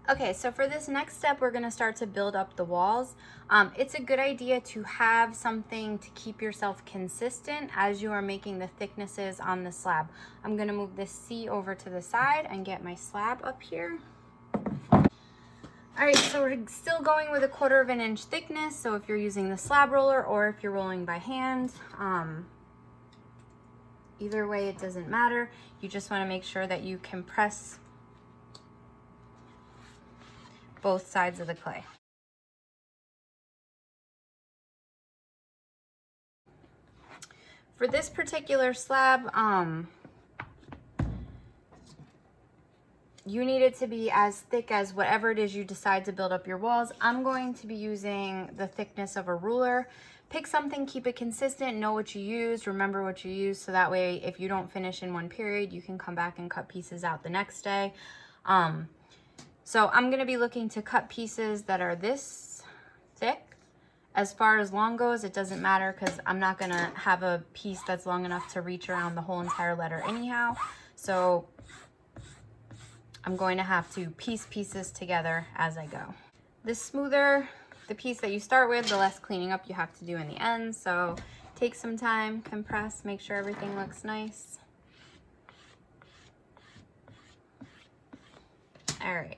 Okay, so for this next step, we're gonna start to build up the walls. It's a good idea to have something to keep yourself consistent as you are making the thicknesses on the slab. I'm gonna move this C over to the side and get my slab up here. All right, so we're still going with a 1/4 inch thickness. So if you're using the slab roller or if you're rolling by hand, either way, it doesn't matter. You just wanna make sure that you compress both sides of the clay. For this particular slab, you need it to be as thick as whatever it is you decide to build up your walls. I'm going to be using the thickness of a ruler. Pick something, keep it consistent, know what you use, remember what you use, so that way if you don't finish in one period, you can come back and cut pieces out the next day. So I'm gonna be looking to cut pieces that are this thick. As far as long goes, it doesn't matter because I'm not gonna have a piece that's long enough to reach around the whole entire letter anyhow. So I'm going to have to piece pieces together as I go. The smoother the piece that you start with, the less cleaning up you have to do in the end. So take some time, compress, make sure everything looks nice. All right,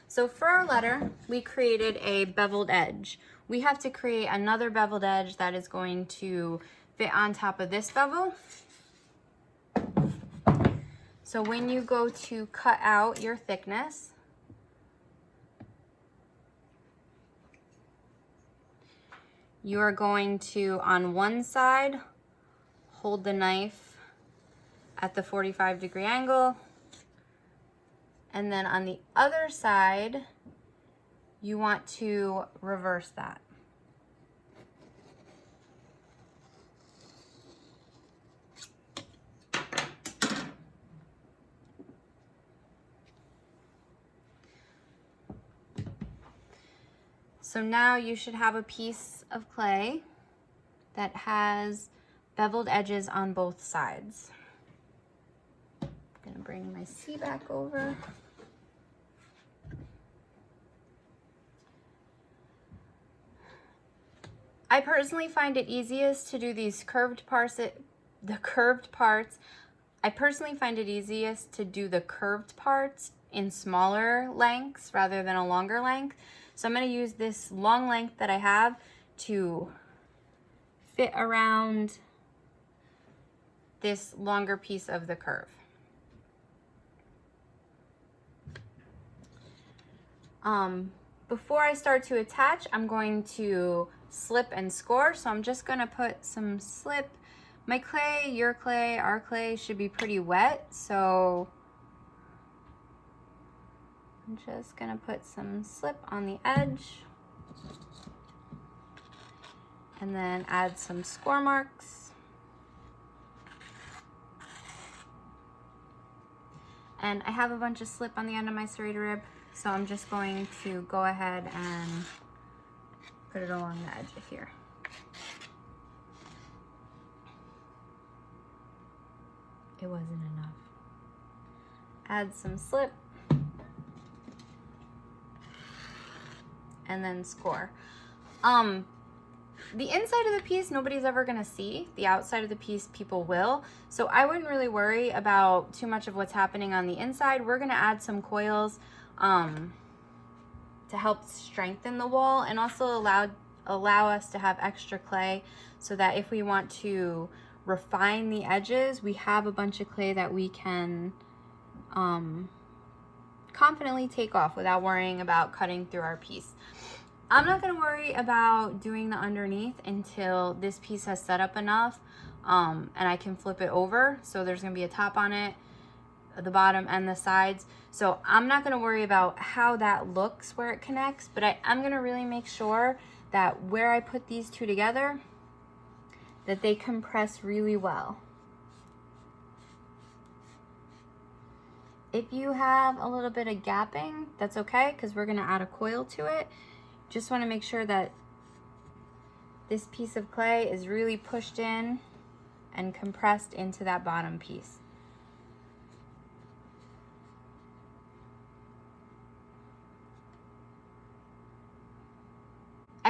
so for our letter, we created a beveled edge. We have to create another beveled edge that is going to fit on top of this bevel. So when you go to cut out your thickness, you are going to, on one side, hold the knife at the 45-degree angle, and then on the other side, you want to reverse that. So now you should have a piece of clay that has beveled edges on both sides. I'm gonna bring my C back over. I personally find it easiest to do these curved parts, I personally find it easiest to do the curved parts in smaller lengths rather than a longer length. So I'm going to use this long length that I have to fit around this longer piece of the curve. Before I start to attach, I'm going to slip and score. So I'm just going to put some slip. My clay, your clay, our clay should be pretty wet. So I'm just going to put some slip on the edge and then add some score marks. And I have a bunch of slip on the end of my serrated rib, so I'm just going to go ahead and put it along the edge of here. It wasn't enough. Add some slip and then score. The inside of the piece, nobody's ever gonna see. The outside of the piece, people will. So I wouldn't really worry about too much of what's happening on the inside. We're gonna add some coils to help strengthen the wall and also allow us to have extra clay so that if we want to refine the edges, we have a bunch of clay that we can confidently take off without worrying about cutting through our piece. I'm not going to worry about doing the underneath until this piece has set up enough and I can flip it over. So there's going to be a top on it, the bottom and the sides. So I'm not going to worry about how that looks where it connects, but I'm going to really make sure that where I put these two together, that they compress really well. If you have a little bit of gapping, that's okay, because we're going to add a coil to it. Just want to make sure that this piece of clay is really pushed in and compressed into that bottom piece.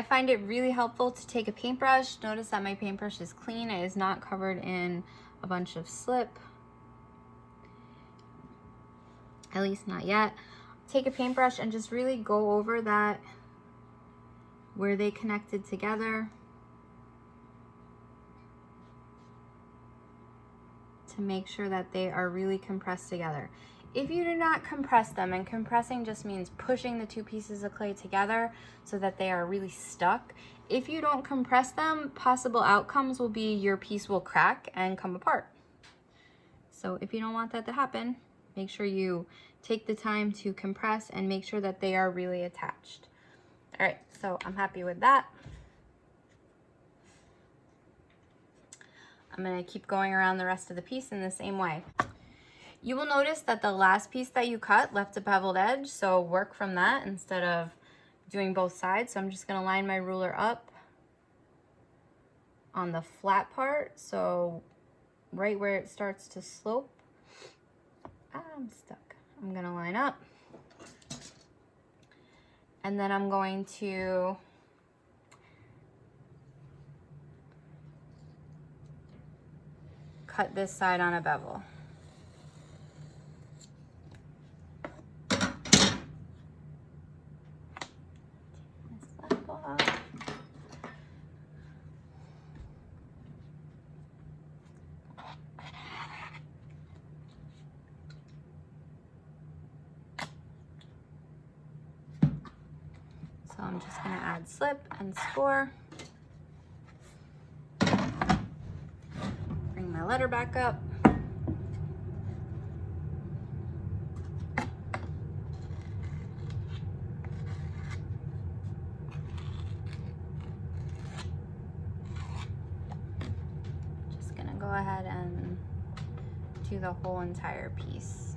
I find it really helpful to take a paintbrush. Notice that my paintbrush is clean. It is not covered in a bunch of slip. At least not yet. Take a paintbrush and just really go over that where they connected together to make sure that they are really compressed together. If you do not compress them, and compressing just means pushing the two pieces of clay together so that they are really stuck. If you don't compress them, possible outcomes will be your piece will crack and come apart. So if you don't want that to happen, make sure you take the time to compress and make sure that they are really attached. All right, so I'm happy with that. I'm gonna keep going around the rest of the piece in the same way. You will notice that the last piece that you cut left a beveled edge, so work from that instead of doing both sides. So I'm just gonna line my ruler up on the flat part, so right where it starts to slope. I'm stuck. I'm gonna line up. And then I'm going to cut this side on a bevel. So I'm just gonna add slip and score. Bring my letter back up. Just gonna go ahead and do the whole entire piece.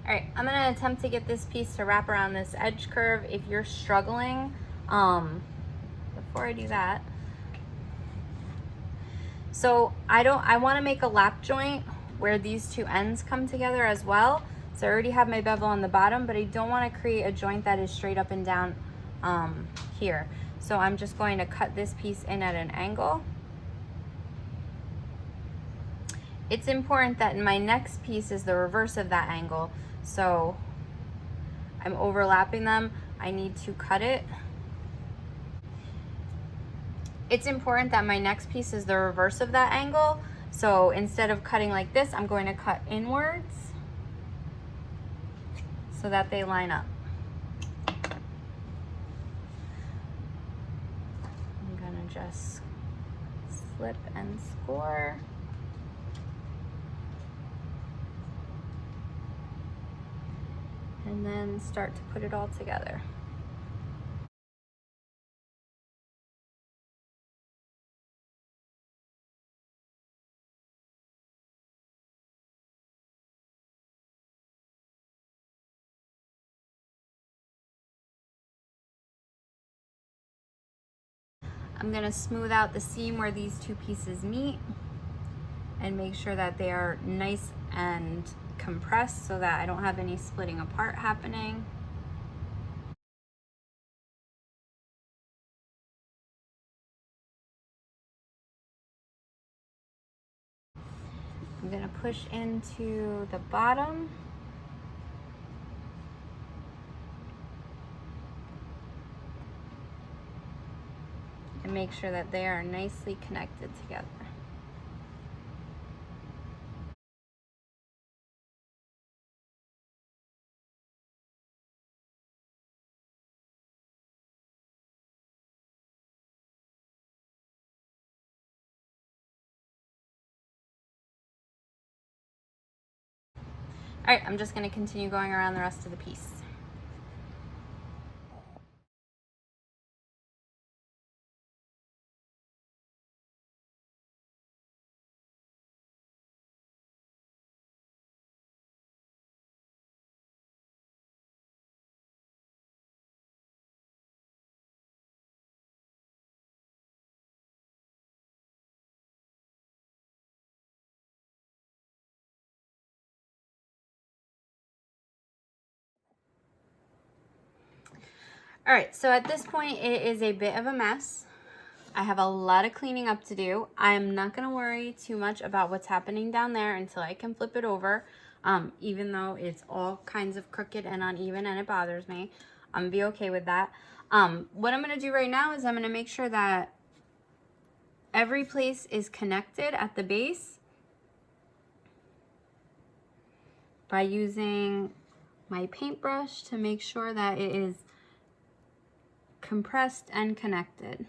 All right, I'm gonna attempt to get this piece to wrap around this edge curve. If you're struggling, before I do that, so I wanna make a lap joint where these two ends come together as well. So I already have my bevel on the bottom, but I don't wanna create a joint that is straight up and down here. So I'm just going to cut this piece in at an angle. It's important that my next piece is the reverse of that angle. So I'm overlapping them. I need to cut it. It's important that my next piece is the reverse of that angle. So instead of cutting like this, I'm going to cut inwards so that they line up. I'm gonna just slip and score. And then start to put it all together. I'm gonna smooth out the seam where these two pieces meet and make sure that they are nice and compressed so that I don't have any splitting apart happening. I'm gonna push into the bottom. And make sure that they are nicely connected together. All right, I'm just gonna continue going around the rest of the piece. All right, so at this point, it is a bit of a mess. I have a lot of cleaning up to do. I'm not gonna worry too much about what's happening down there until I can flip it over. Even though it's all kinds of crooked and uneven and it bothers me, I'm gonna be okay with that. What I'm gonna do right now is I'm gonna make sure that every place is connected at the base by using my paintbrush to make sure that it is compressed and connected.